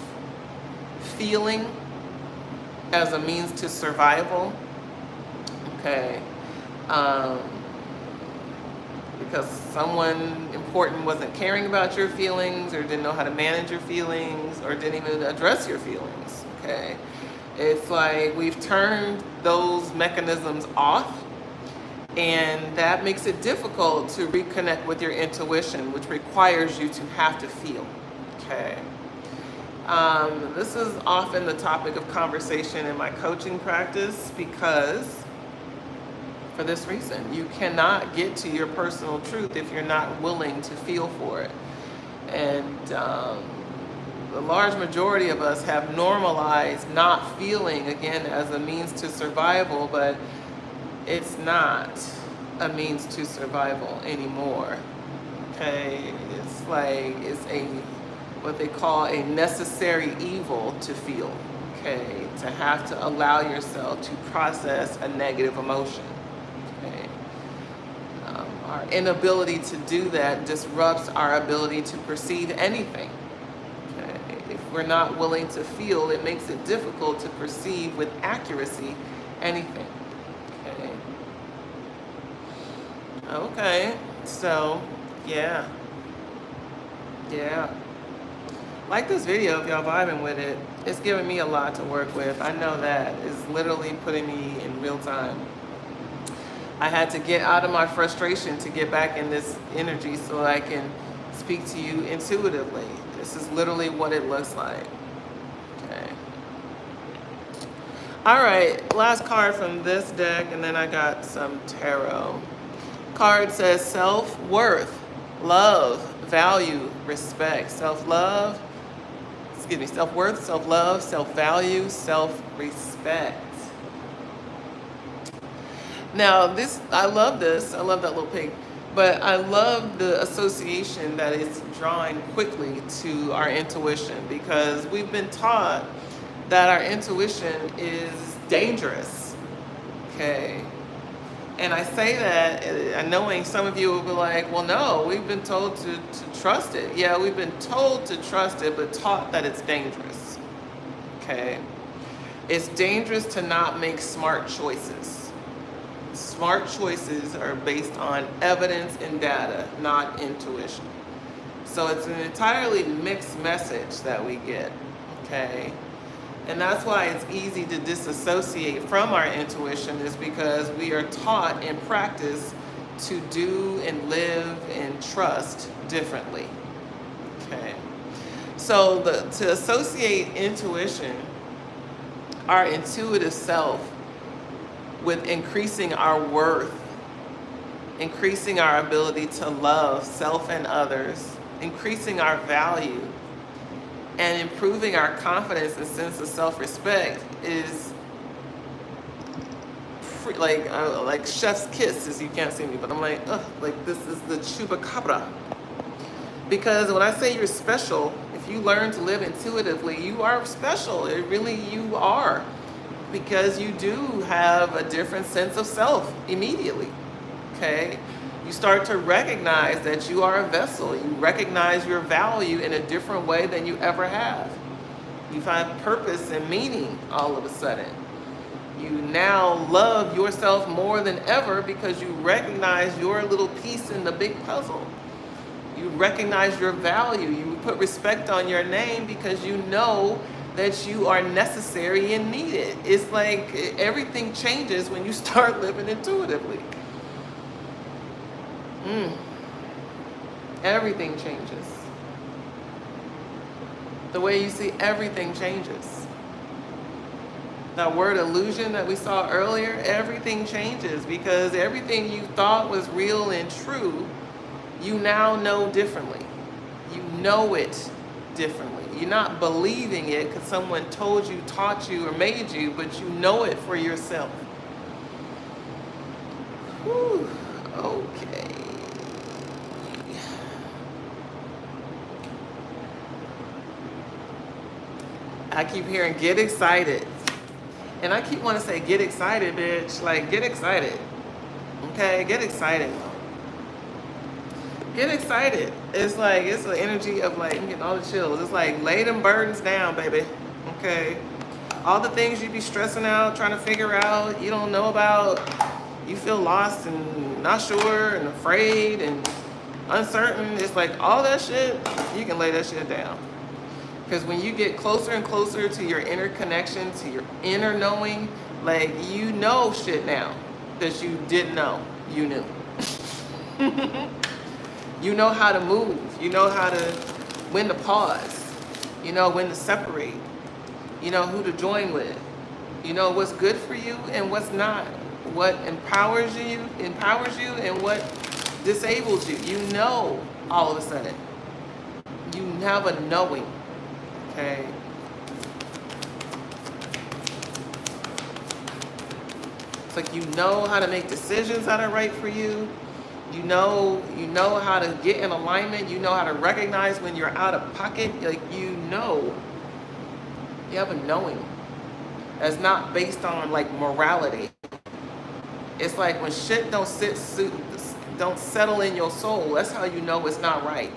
feeling as a means to survival. Okay, because someone important wasn't caring about your feelings, or didn't know how to manage your feelings, or didn't even address your feelings. Okay, it's like we've turned those mechanisms off. And that makes it difficult to reconnect with your intuition, which requires you to have to feel. Okay. This is often the topic of conversation in my coaching practice, because for this reason, you cannot get to your personal truth if you're not willing to feel for it. And the large majority of us have normalized not feeling, again, as a means to survival, but it's not a means to survival anymore. Okay, it's like it's what they call a necessary evil to feel. Okay, to have to allow yourself to process a negative emotion. Okay, our inability to do that disrupts our ability to perceive anything. Okay, if we're not willing to feel, it makes it difficult to perceive with accuracy anything. Okay, so yeah, like this video if y'all vibing with it. It's giving me a lot to work with. I know that. It's literally putting me in real time. I had to get out of my frustration to get back in this energy so I can speak to you intuitively. This is literally what it looks like. Okay. All right, last card from this deck, and then I got some tarot. Card says self-worth, love, value, respect. Self-love, excuse me, self-worth, self-love, self-value, self-respect. Now, I love this. I love that little pig. But I love the association that it's drawing quickly to our intuition, because we've been taught that our intuition is dangerous. Okay. And I say that knowing some of you will be like, well, no, we've been told to trust it. Yeah, we've been told to trust it, but taught that it's dangerous. Okay. It's dangerous to not make smart choices. Smart choices are based on evidence and data, not intuition. So it's an entirely mixed message that we get, okay? And that's why it's easy to disassociate from our intuition, is because we are taught in practice to do and live and trust differently, okay? So to associate intuition, our intuitive self, with increasing our worth, increasing our ability to love self and others, increasing our value, and improving our confidence and sense of self-respect is like chef's kiss, as you can't see me, but I'm like, ugh, like this is the chupacabra. Because when I say you're special, if you learn to live intuitively, you are special. It really, you are. Because you do have a different sense of self immediately, okay? You start to recognize that you are a vessel. You recognize your value in a different way than you ever have. You find purpose and meaning all of a sudden. You now love yourself more than ever because you recognize your little piece in the big puzzle. You recognize your value. You put respect on your name because you know that you are necessary and needed. It's like everything changes when you start living intuitively. Everything changes. The way you see everything changes. That word illusion that we saw earlier, everything changes, because everything you thought was real and true, you now know differently. You know it differently. You're not believing it because someone told you, taught you, or made you, but you know it for yourself. Whew. Okay. I keep hearing get excited. And I keep wanting to say get excited, bitch. Like, get excited. Okay, get excited. Get excited. It's like, it's the energy of like, I'm getting all the chills. It's like, lay them burdens down, baby. Okay. All the things you be stressing out, trying to figure out, you don't know about, you feel lost and not sure and afraid and uncertain. It's like all that shit, you can lay that shit down. Because when you get closer and closer to your inner connection, to your inner knowing, like, you know shit now that you didn't know you knew. You know how to move. You know how to, when to pause. You know when to separate. You know who to join with. You know what's good for you and what's not. What empowers you and what disables you. You know all of a sudden. You have a knowing. Okay. It's like you know how to make decisions that are right for you. You know how to get in alignment. You know how to recognize when you're out of pocket. Like, you know. You have a knowing. That's not based on like morality. It's like when shit don't settle in your soul. That's how you know it's not right.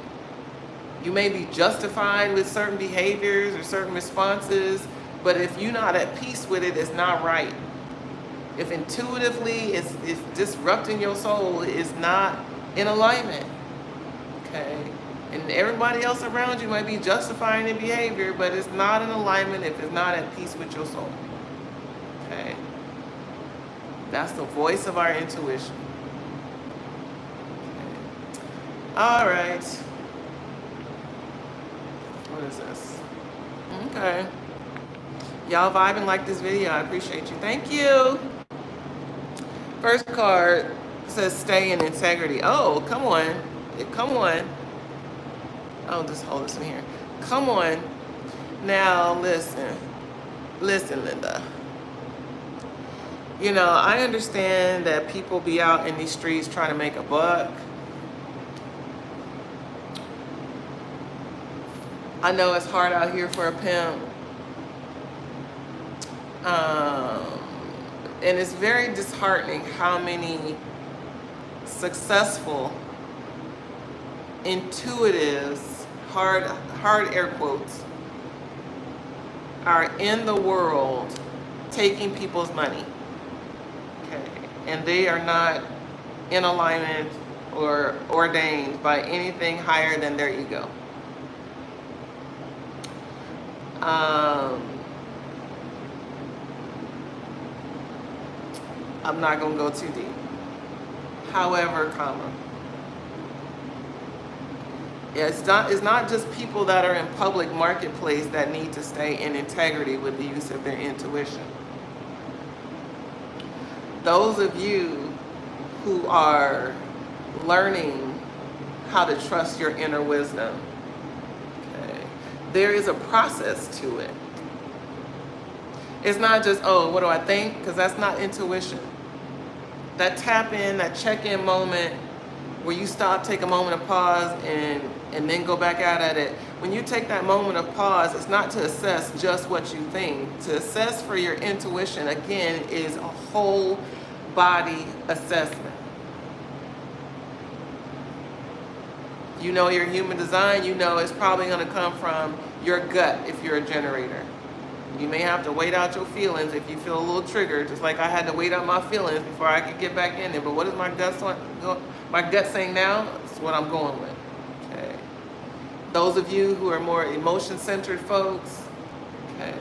You may be justified with certain behaviors or certain responses, but if you're not at peace with it, it's not right. If intuitively it's disrupting your soul, it's not in alignment. Okay? And everybody else around you might be justifying the behavior, but it's not in alignment if it's not at peace with your soul. Okay? That's the voice of our intuition. Okay. All right. What is this? Okay. Y'all vibing like this video. I appreciate you. Thank you. First card says stay in integrity. Oh, come on. Come on. I'll just hold this in here. Come on. Now, listen, Linda. You know, I understand that people be out in these streets trying to make a buck. I know it's hard out here for a pimp. And it's very disheartening how many successful, intuitives, hard air quotes, are in the world taking people's money. Okay. And they are not in alignment or ordained by anything higher than their ego. I'm not going to go too deep. However, it's not just people that are in public marketplace that need to stay in integrity with the use of their intuition. Those of you who are learning how to trust your inner wisdom, okay, there is a process to it. It's not just, oh, what do I think? Because that's not intuition. That tap in, that check in moment where you stop, take a moment of pause, and then go back out at it. When you take that moment of pause, it's not to assess just what you think. To assess for your intuition, again, is a whole body assessment. You know your human design, you know it's probably going to come from your gut if you're a generator. You may have to wait out your feelings if you feel a little triggered, just like I had to wait out my feelings before I could get back in there. But what is my gut saying now? It's what I'm going with. Okay. Those of you who are more emotion-centered folks, okay,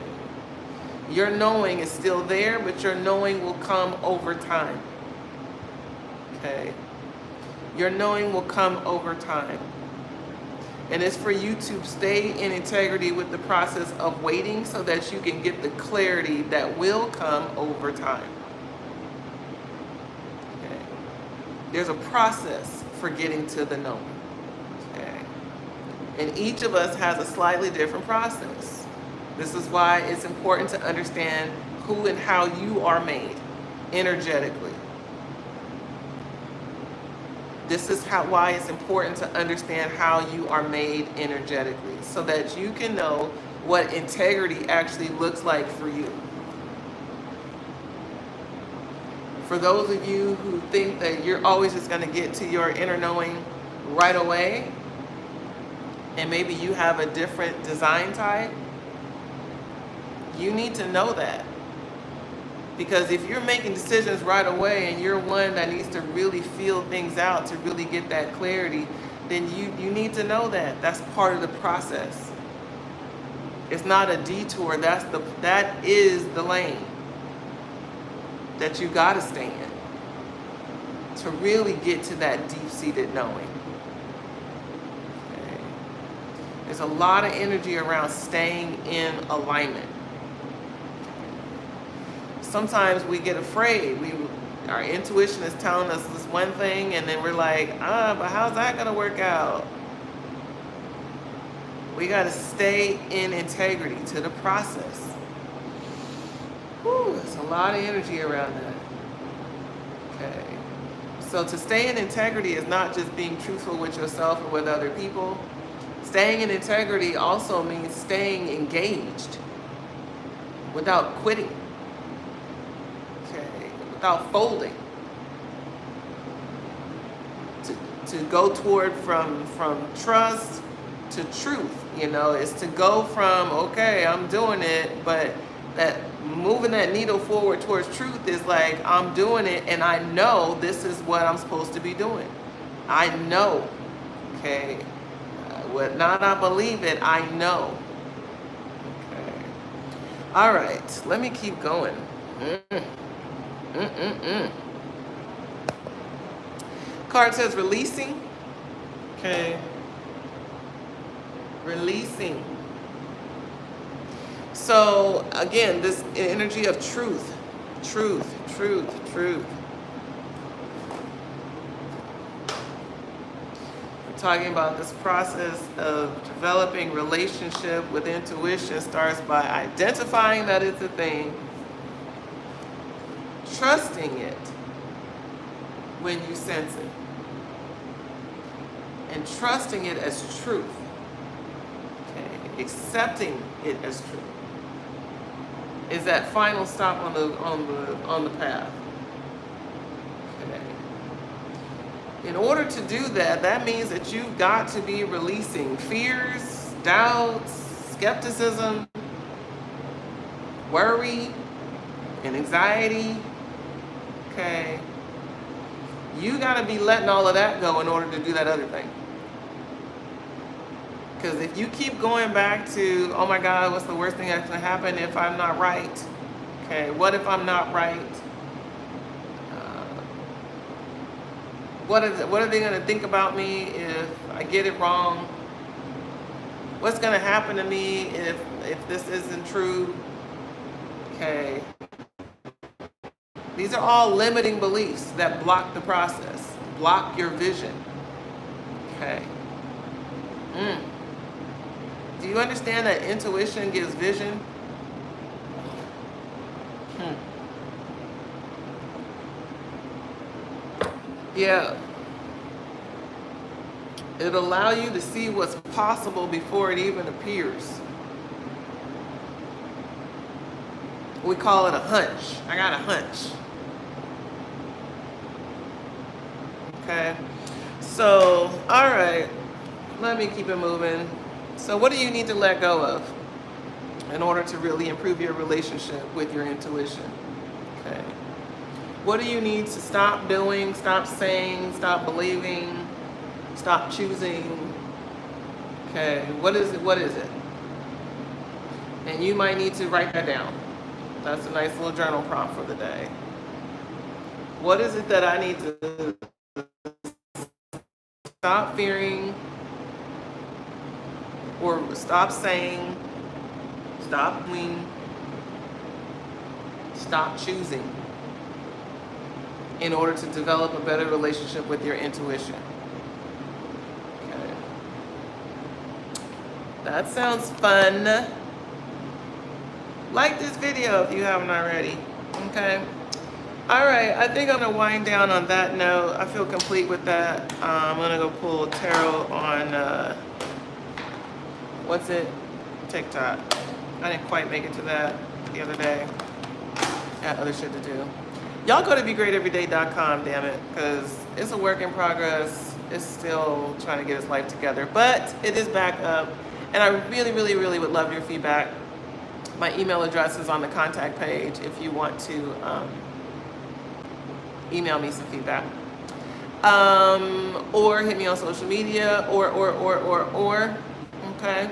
your knowing is still there, but your knowing will come over time. Okay. Your knowing will come over time. And it's for you to stay in integrity with the process of waiting so that you can get the clarity that will come over time. Okay. There's a process for getting to the knowing. Okay. And each of us has a slightly different process. This is why it's important to understand who and how you are made energetically. This is why it's important to understand how you are made energetically, so that you can know what integrity actually looks like for you. For those of you who think that you're always just going to get to your inner knowing right away, and maybe you have a different design type, you need to know that. Because if you're making decisions right away and you're one that needs to really feel things out to really get that clarity, then you need to know that. That's part of the process. It's not a detour. That is the lane that you got to stay in to really get to that deep-seated knowing. Okay. There's a lot of energy around staying in alignment. Sometimes we get afraid. Our intuition is telling us this one thing, and then we're like, but how's that going to work out? We got to stay in integrity to the process. Whew, there's a lot of energy around that. Okay. So to stay in integrity is not just being truthful with yourself or with other people. Staying in integrity also means staying engaged without quitting. Without folding, to go toward from trust to truth, is to go from, okay, I'm doing it, but that moving that needle forward towards truth is like, I'm doing it and I know this is what I'm supposed to be doing. I know, okay, whether not I believe it, I know. Okay, all right, let me keep going. Card says releasing. Okay. Releasing. So again, this energy of truth. We're talking about this process of developing relationship with intuition starts by identifying that it's a thing, trusting it when you sense it, and trusting it as truth. Okay, accepting it as truth is that final stop on the path. Okay. In order to do that, that means that you've got to be releasing fears, doubts, skepticism, worry, and anxiety. Okay. You got to be letting all of that go in order to do that other thing. Because if you keep going back to, oh my God, what's the worst thing that's going to happen if I'm not right? Okay, what if I'm not right? What are they going to think about me if I get it wrong? What's going to happen to me if this isn't true? Okay. These are all limiting beliefs that block the process, block your vision. Okay. Do you understand that intuition gives vision? Yeah. It'll allow you to see what's possible before it even appears. We call it a hunch. I got a hunch. Okay. So, all right. Let me keep it moving. So what do you need to let go of in order to really improve your relationship with your intuition? Okay. What do you need to stop doing, stop saying, stop believing, stop choosing? Okay. What is it? What is it? And you might need to write that down. That's a nice little journal prompt for the day. What is it that I need to stop fearing, or stop saying, stop doing, stop choosing in order to develop a better relationship with your intuition? Okay. That sounds fun. Like this video if you haven't already. Okay. All right, I think I'm gonna wind down on that note. I feel complete with that. I'm gonna go pull tarot on what's it? TikTok. I didn't quite make it to that the other day. I had other shit to do. Y'all go to begreateveryday.com, damn it, because it's a work in progress. It's still trying to get its life together, but it is back up, and I really, really, really would love your feedback. My email address is on the contact page if you want to email me some feedback. Or hit me on social media, or. Okay.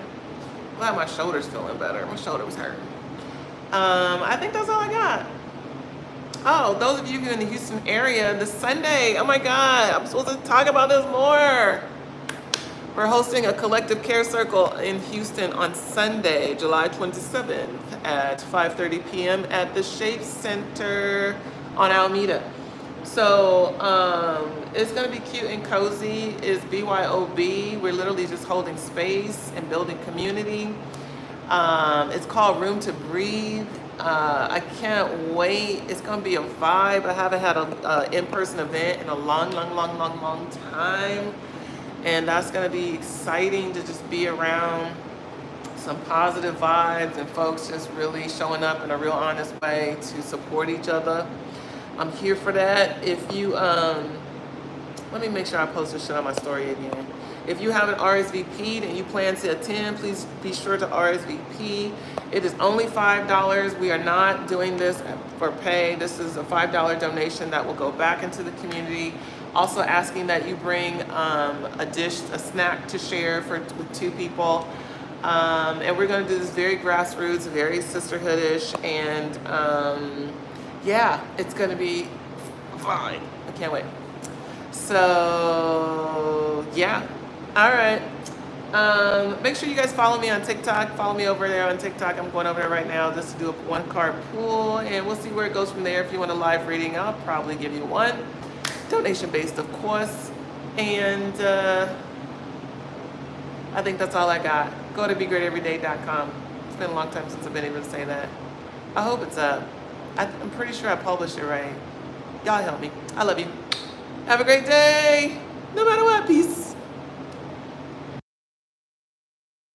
Glad my shoulder's feeling better. My shoulder was hurting. I think that's all I got. Oh, those of you who are in the Houston area, this Sunday, oh my God, I'm supposed to talk about this more. We're hosting a collective care circle in Houston on Sunday, July 27th at 5:30 p.m. at the Shape Center on Alameda. So it's gonna be cute and cozy. It's BYOB. We're literally just holding space and building community. It's called Room to Breathe. I can't wait. It's gonna be a vibe. I haven't had a in-person event in a long time. And that's gonna be exciting to just be around some positive vibes and folks just really showing up in a real honest way to support each other. I'm here for that. If you, let me make sure I post this shit on my story again. If you haven't RSVP'd and you plan to attend, please be sure to RSVP. It is only $5. We are not doing this for pay. This is a $5 donation that will go back into the community. Also asking that you bring a dish, a snack to share with 2 people. And we're gonna do this very grassroots, very sisterhoodish, and yeah, it's gonna be fine. I can't wait. So yeah, all right. Make sure you guys follow me on TikTok. Follow me over there on TikTok. I'm going over there right now just to do a 1-card pool, and we'll see where it goes from there. If you want a live reading, I'll probably give you one. Donation based, of course. And I think that's all I got. Go to begreateveryday.com. It's been a long time since I've been able to say that. I hope it's up. I'm pretty sure I published it right. Y'all help me. I love you. Have a great day. No matter what. Peace.